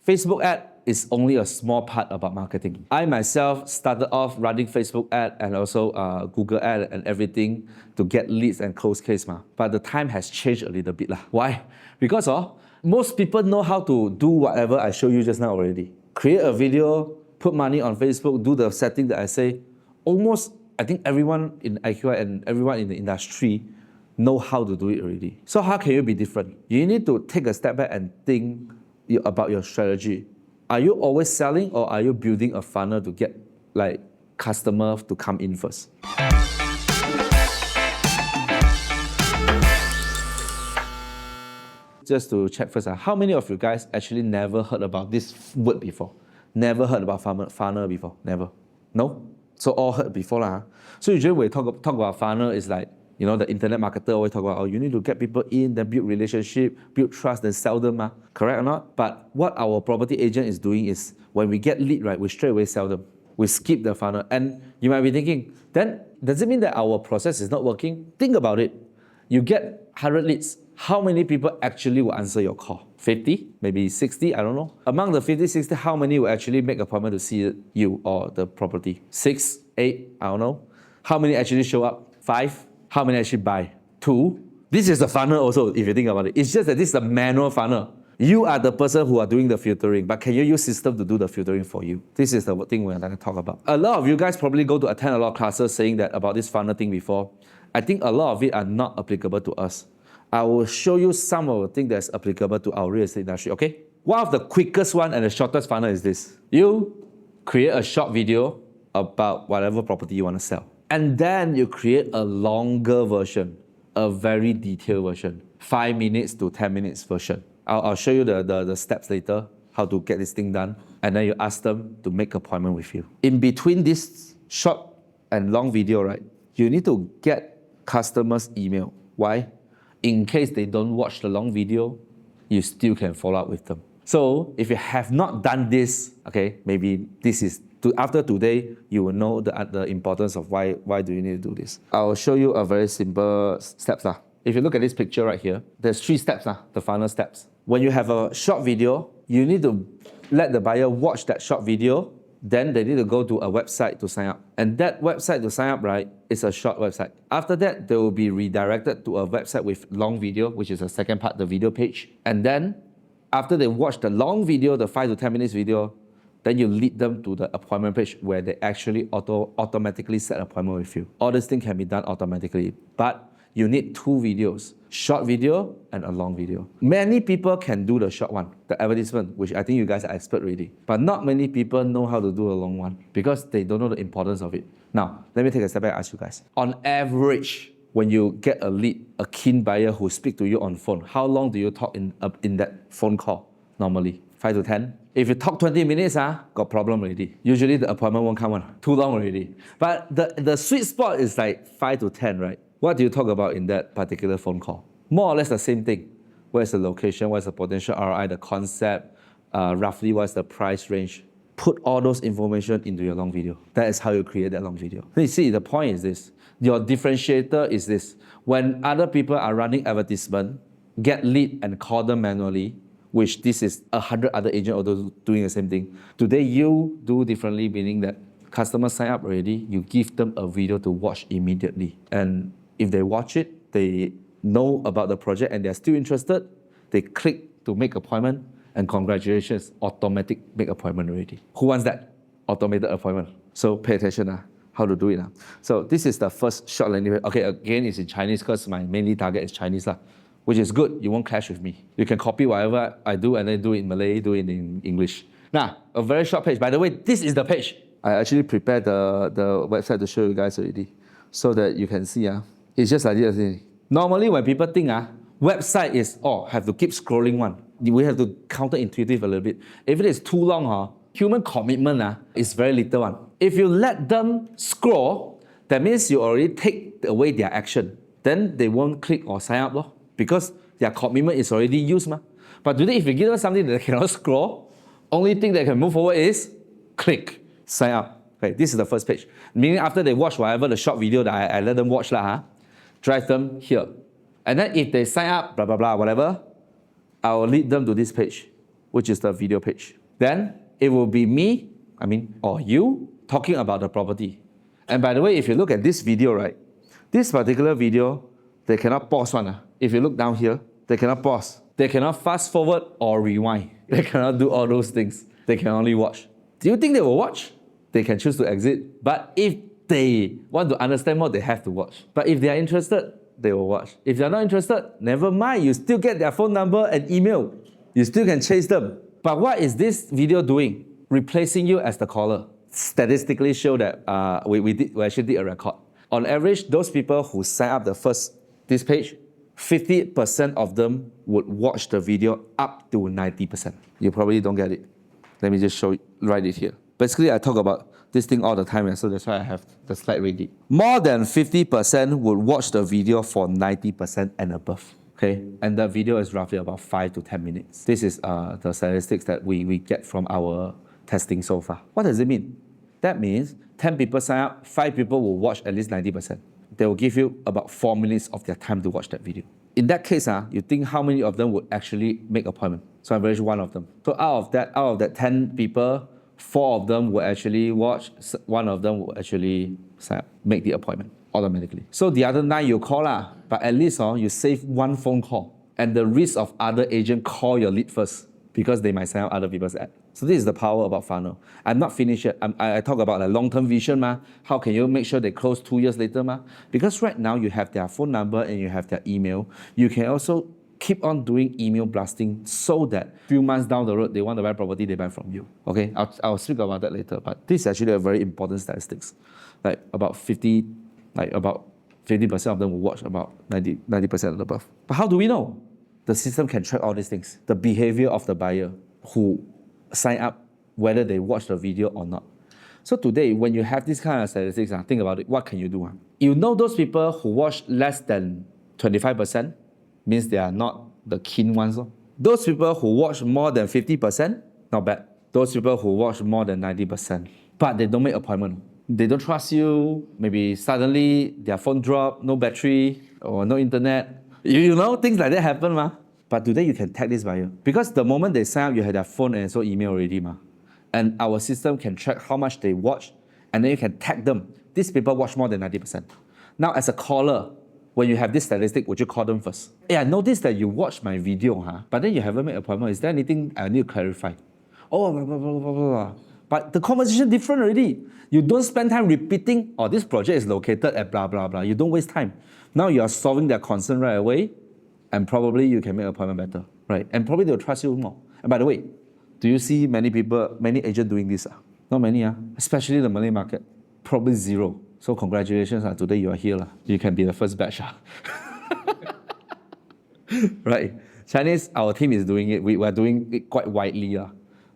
Facebook ad is only a small part about marketing. I myself started off running Facebook ad and also Google ad and everything to get leads and close case. But the time has changed a little bit. Why? Because most people know how to do whatever I show you just now already. Create a video, put money on Facebook, do the setting that I say. Almost, I think everyone in IQI and everyone in the industry know how to do it already. So how can you be different? You need to take a step back and think about your strategy. Are you always selling or are you building a funnel to get customers to come in first? Just to check first, how many of you guys actually never heard about this word before? Never heard about funnel before? Never? No? So all heard before. So usually when we talk about funnel, it's like, the internet marketer always talk about, you need to get people in, then build relationship, build trust, then sell them. Correct or not? But what our property agent is doing is, when we get lead, we straight away sell them. We skip the funnel. And you might be thinking, then does it mean that our process is not working? Think about it. You get 100 leads. How many people actually will answer your call? 50? Maybe 60? I don't know. Among the 50, 60, how many will actually make an appointment to see you or the property? 6, 8? I don't know. How many actually show up? 5? How many actually buy? 2? This is the funnel also, if you think about it. It's just that this is a manual funnel. You are the person who are doing the filtering, but can you use system to do the filtering for you? This is the thing we're going to talk about. A lot of you guys probably go to attend a lot of classes saying that about this funnel thing before. I think a lot of it are not applicable to us. I will show you some of the things that's applicable to our real estate industry, okay? One of the quickest one and the shortest funnel is this. You create a short video about whatever property you want to sell. And then you create a longer version, a very detailed version, 5 minutes to 10 minutes version. I'll show you the steps later, how to get this thing done. And then you ask them to make an appointment with you. In between this short and long video, you need to get customers' email. Why? In case they don't watch the long video, you still can follow up with them. So if you have not done this, okay, maybe this is, after today, you will know the importance of why do you need to do this. I'll show you a very simple steps. If you look at this picture right here, there's 3 steps, the final steps. When you have a short video, you need to let the buyer watch that short video, then they need to go to a website to sign up. And that website to sign up, is a short website. After that, they will be redirected to a website with long video, which is the second part, the video page. And then, after they watch the long video, the 5 to 10 minutes video, then you lead them to the appointment page where they actually automatically set an appointment with you. All this thing can be done automatically, but you need 2 videos, short video and a long video. Many people can do the short one, the advertisement, which I think you guys are expert already. But not many people know how to do a long one because they don't know the importance of it. Now, let me take a step back and ask you guys. On average, when you get a lead, a keen buyer who speaks to you on phone, how long do you talk in that phone call normally? 5 to 10? If you talk 20 minutes, got problem already. Usually the appointment won't come on. Too long already. But the sweet spot is 5 to 10, right? What do you talk about in that particular phone call? More or less the same thing. Where's the location? What's the potential ROI? The concept? Roughly what's the price range? Put all those information into your long video. That is how you create that long video. You see, the point is this. Your differentiator is this. When other people are running advertisement, get lead and call them manually, which this is 100 other agents also doing the same thing. Today, you do differently, meaning that customers sign up already, you give them a video to watch immediately. And if they watch it, they know about the project and they're still interested, they click to make appointment, and congratulations, automatic make appointment already. Who wants that? Automated appointment. So pay attention how to do it. So this is the first short landing page. Okay, again, it's in Chinese because my mainly target is Chinese. Which is good, you won't clash with me. You can copy whatever I do and then do it in Malay, do it in English. Now, a very short page. By the way, this is the page. I actually prepared the website to show you guys already so that you can see. It's just like this. Normally, when people think website is, have to keep scrolling one. We have to counterintuitive a little bit. If it is too long, human commitment is very little one. If you let them scroll, that means you already take away their action. Then they won't click or sign up. Because their commitment is already used. But today, if you give them something that they cannot scroll, only thing they can move forward is click, sign up. Okay, this is the first page. Meaning after they watch whatever the short video that I let them watch, drive them here. And then if they sign up, blah, blah, blah, whatever, I will lead them to this page. which is the video page. Then it will be me, or you, talking about the property. And by the way, if you look at this video, right, this particular video, they cannot pause one. If you look down here, they cannot pause. They cannot fast forward or rewind. They cannot do all those things. They can only watch. Do you think they will watch? They can choose to exit. But if they want to understand more, they have to watch. But if they are interested, they will watch. If they're not interested, never mind. You still get their phone number and email. You still can chase them. But what is this video doing? Replacing you as the caller. Statistically show that we actually did a record. On average, those people who sign up this page, 50% of them would watch the video up to 90%. You probably don't get it. Let me just write it here. Basically, I talk about this thing all the time, and so that's why I have the slide ready. More than 50% would watch the video for 90% and above. Okay, and the video is roughly about 5 to 10 minutes. This is the statistics that we get from our testing so far. What does it mean? That means 10 people sign up, 5 people will watch at least 90%. They will give you about 4 minutes of their time to watch that video. In that case, you think how many of them would actually make appointment? So I average 1 of them. So out of that 10 people, 4 of them will actually watch, 1 of them will actually sign up, make the appointment automatically. So the other 9 you call, but at least you save 1 phone call and the risk of other agent call your lead first because they might sign up other people's ad. So this is the power about funnel. I'm not finished yet. I talk about a long-term vision. How can you make sure they close 2 years later? Because right now you have their phone number and you have their email. You can also keep on doing email blasting so that few months down the road, they want to buy property, they buy from you. Okay, I'll speak about that later. But this is actually a very important statistics. About 50% of them will watch about 90% and above. But how do we know? The system can track all these things. The behavior of the buyer who sign up, whether they watch the video or not. So today, when you have this kind of statistics, think about it. What can you do? You know those people who watch less than 25% means they are not the keen ones. Those people who watch more than 50%, not bad. Those people who watch more than 90%, but they don't make appointment. They don't trust you. Maybe suddenly their phone drop, no battery or no internet. You know, things like that happen. But today you can tag this buyer. Because the moment they sign up, you have their phone and so email already. And our system can track how much they watch, and then you can tag them. These people watch more than 90%. Now, as a caller, when you have this statistic, would you call them first? Hey, I noticed that you watched my video, but then you haven't made an appointment. Is there anything I need to clarify? Oh, blah, blah, blah, blah, blah. But the conversation different already. You don't spend time repeating, this project is located at blah, blah, blah. You don't waste time. Now you are solving their concern right away, and probably you can make an appointment better, right? And probably they'll trust you more. And by the way, do you see many agents doing this? Not many, especially the Malay market. Probably 0. So congratulations, today you are here. You can be the first batch. Right? Chinese, our team is doing it. We are doing it quite widely.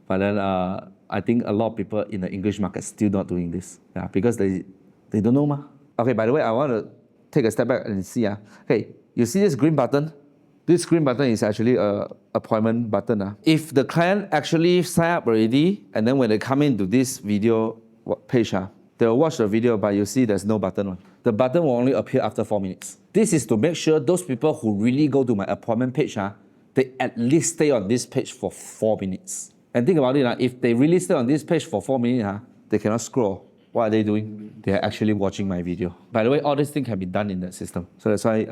But then I think a lot of people in the English market still not doing this. Because they don't know. Okay, by the way, I want to take a step back and see. Okay, you see this green button? This green button is actually an appointment button. If the client actually sign up already, and then when they come into this video page, they will watch the video, but you see there's no button. The button will only appear after 4 minutes. This is to make sure those people who really go to my appointment page, they at least stay on this page for 4 minutes. And think about it, if they really stay on this page for 4 minutes, they cannot scroll. What are they doing? They are actually watching my video. By the way, all these things can be done in that system. So that's why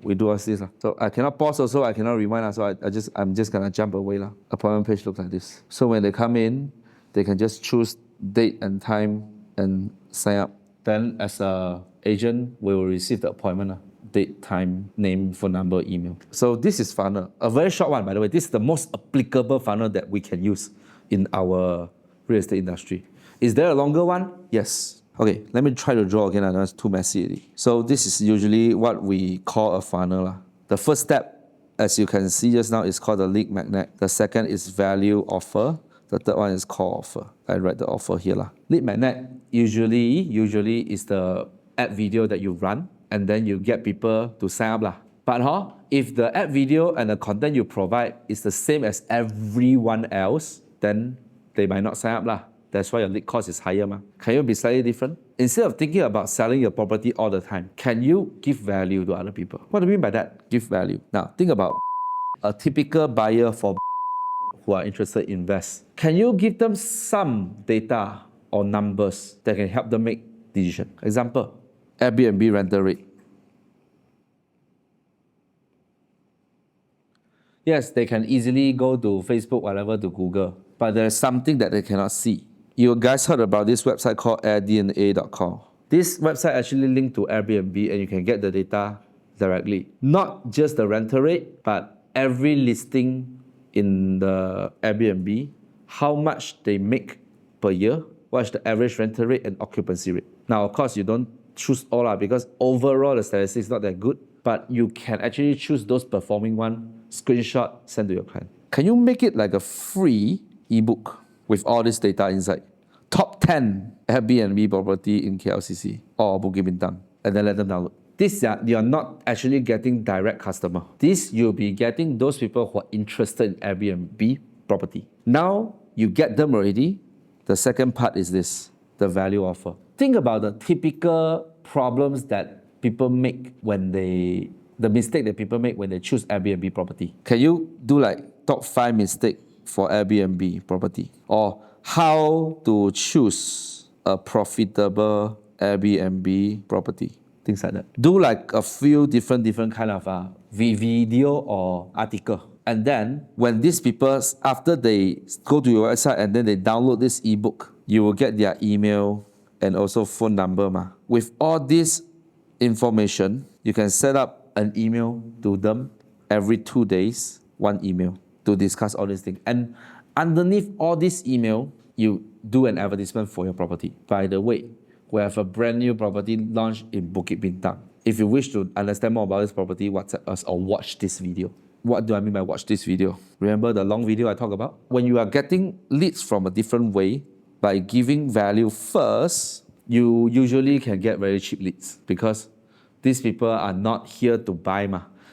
we do all this. So I cannot pause also, I cannot rewind. So I'm just gonna jump away. Appointment page looks like this. So when they come in, they can just choose date and time and sign up. Then as an agent, we will receive the appointment. Date, time, name, phone number, email. So this is funnel. A very short one, by the way. This is the most applicable funnel that we can use in our real estate industry. Is there a longer one? Yes. Okay, let me try to draw again. I know it's too messy already. So this is usually what we call a funnel. The first step, as you can see just now, is called the lead magnet. The second is value offer. The third one is call offer. I write the offer here. Lead magnet usually is the ad video that you run, and then you get people to sign up. But if the ad video and the content you provide is the same as everyone else, then they might not sign up. That's why your lead cost is higher. Can you be slightly different? Instead of thinking about selling your property all the time, can you give value to other people? What do you mean by that? Give value. Now, think about a typical buyer for who are interested in invest, can you give them some data or numbers that can help them make decision? Example, Airbnb rental rate. Yes, they can easily go to Facebook, whatever, to Google, but there's something that they cannot see. You guys heard about this website called airdna.com. This website actually linked to Airbnb and you can get the data directly. Not just the rental rate, but every listing in the Airbnb, how much they make per year, what is the average rental rate and occupancy rate. Now, of course, you don't choose all because overall the statistics is not that good, but you can actually choose those performing one, screenshot, send to your client. Can you make it like a free ebook with all this data inside? Top 10 Airbnb property in KLCC or Bukit Bintang, and then let them download. This, you're not actually getting direct customer. This, you'll be getting those people who are interested in Airbnb property. Now, you get them already. The second part is this, the value offer. Think about the typical problems that people make the mistake that people make when they choose Airbnb property. Can you do like top 5 mistake for Airbnb property? Or how to choose a profitable Airbnb property? Things like that. Do like a few different kind of video or article. And then when these people, after they go to your website and then they download this ebook, you will get their email and also phone number. With all this information, you can set up an email to them every 2 days, one email to discuss all these things. And underneath all this email, you do an advertisement for your property. By the way, we have a brand new property launched in Bukit Bintang. If you wish to understand more about this property, WhatsApp us or watch this video. What do I mean by watch this video? Remember the long video I talked about? When you are getting leads from a different way, by giving value first, you usually can get very cheap leads because these people are not here to buy.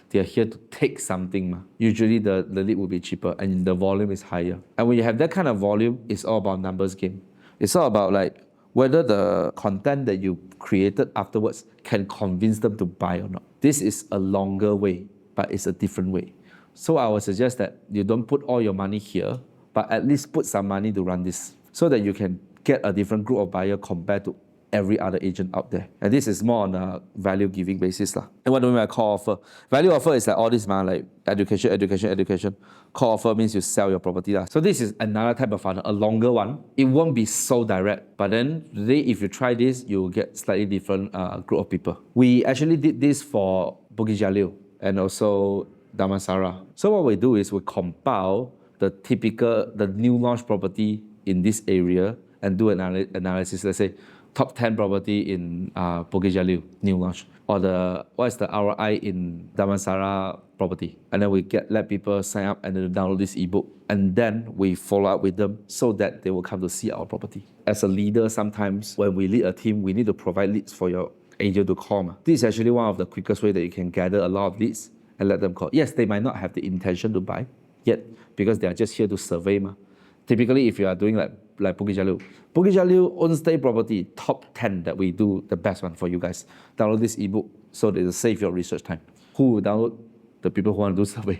They are here to take something. Usually the lead will be cheaper and the volume is higher. And when you have that kind of volume, it's all about numbers game. It's all about like whether the content that you created afterwards can convince them to buy or not. This is a longer way, but it's a different way. So I would suggest that you don't put all your money here, but at least put some money to run this so that you can get a different group of buyer compared to every other agent out there. And this is more on a value giving basis. And what do I mean by call offer? Value offer is like all this like education. Call offer means you sell your property. So this is another type of funnel, a longer one. It won't be so direct, but then today if you try this, you'll get slightly different group of people. We actually did this for Bukit Jalil and also Damansara. So what we do is we compile the new launch property in this area and do an analysis. Let's say top 10 property in Bukit Jalil, new launch, or what is the ROI in Damansara property, and then we let people sign up and then download this ebook, and then we follow up with them so that they will come to see our property. As a leader, sometimes when we lead a team, we need to provide leads for your agent to call. This is actually one of the quickest way that you can gather a lot of leads and let them call. Yes, they might not have the intention to buy yet because they are just here to survey. Typically, if you are doing like Bukit Jalil own stay property, top 10 that we do, the best one for you guys. Download this ebook so that it'll save your research time. Who will download? The people who want to do survey.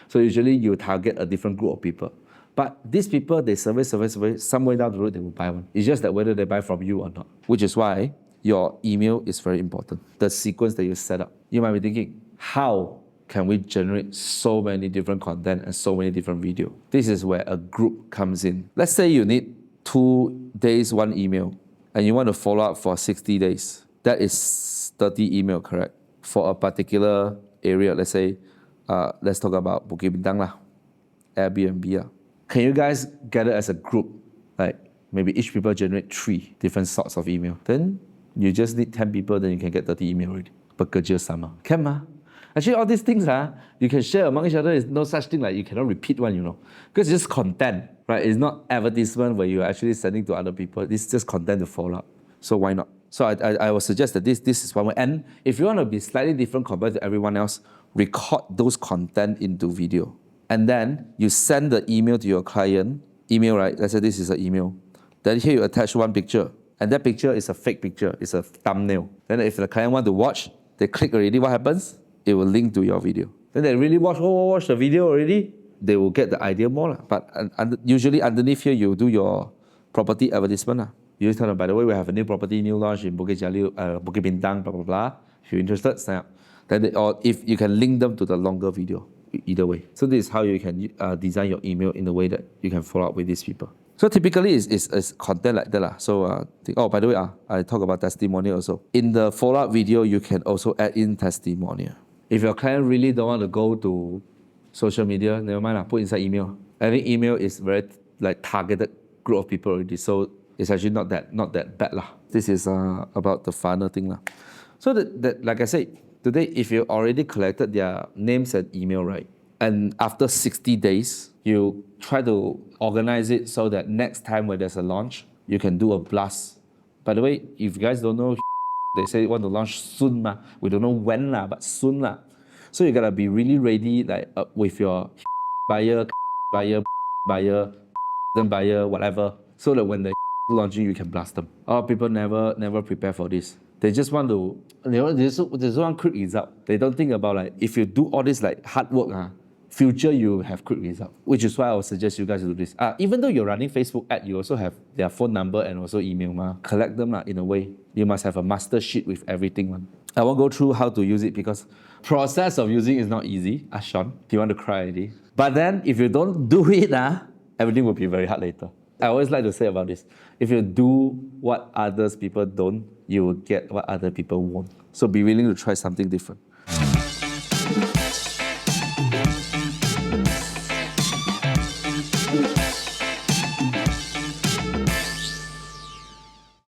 So usually you target a different group of people. But these people, they survey, somewhere down the road they will buy one. It's just that whether they buy from you or not. Which is why your email is very important. The sequence that you set up. You might be thinking, how can we generate so many different content and so many different videos? This is where a group comes in. Let's say you need 2 days, 1 email, and you want to follow up for 60 days. That is 30 email, correct? For a particular area, let's say, let's talk about Bukit Bintang, Airbnb. Can you guys gather as a group? Like maybe each people generate 3 different sorts of email. Then you just need 10 people, then you can get 30 email already. Bekerja sama. Can Actually, all these things you can share among each other. There's no such thing like you cannot repeat one, because it's just content, right? It's not advertisement where you're actually sending to other people. It's just content to follow up. So why not? So I would suggest that this is one way. And if you want to be slightly different compared to everyone else, record those content into video. And then you send the email to your client. Email, right? Let's say this is an email. Then here you attach one picture. And that picture is a fake picture. It's a thumbnail. Then if the client want to watch, they click already. What happens? It will link to your video. Then they really watch the video already. they will get the idea more. But usually underneath here, you do your property advertisement. You just tell them, by the way, we have a new property, new launch in Bukit Jalil, Bukit Bintang, blah, blah, blah. If you're interested, sign up. Then or if you can link them to the longer video, either way. So this is how you can design your email in a way that you can follow up with these people. So typically it's content like that. So by the way, I talk about testimonial also. In the follow-up video, you can also add in testimonial. If your client really don't want to go to social media, never mind, put inside email. I think email is very like targeted group of people already, so it's actually not that bad lah. This is about the funnel thing lah. So that like I said, today if you already collected their names and email, right, and after 60 days, you try to organize it so that next time when there's a launch, you can do a blast. By the way, if you guys don't know, they say want to launch soon ma. We don't know when lah, but soon lah. So you gotta be really ready, like with your buyer, whatever, so that when the launching, you can blast them. A lot of people never prepare for this. They just want to, they just want quick result. They don't think about like if you do all this like hard work, future you have quick result. Which is why I would suggest you guys to do this. Even though you're running Facebook ad, you also have their phone number and also email ma. Collect them in a way. You must have a master sheet with everything man. I won't go through how to use it because process of using is not easy. Sean, do you want to cry already? But then if you don't do it, everything will be very hard later. I always like to say about this. If you do what others people don't, you will get what other people won't. So be willing to try something different.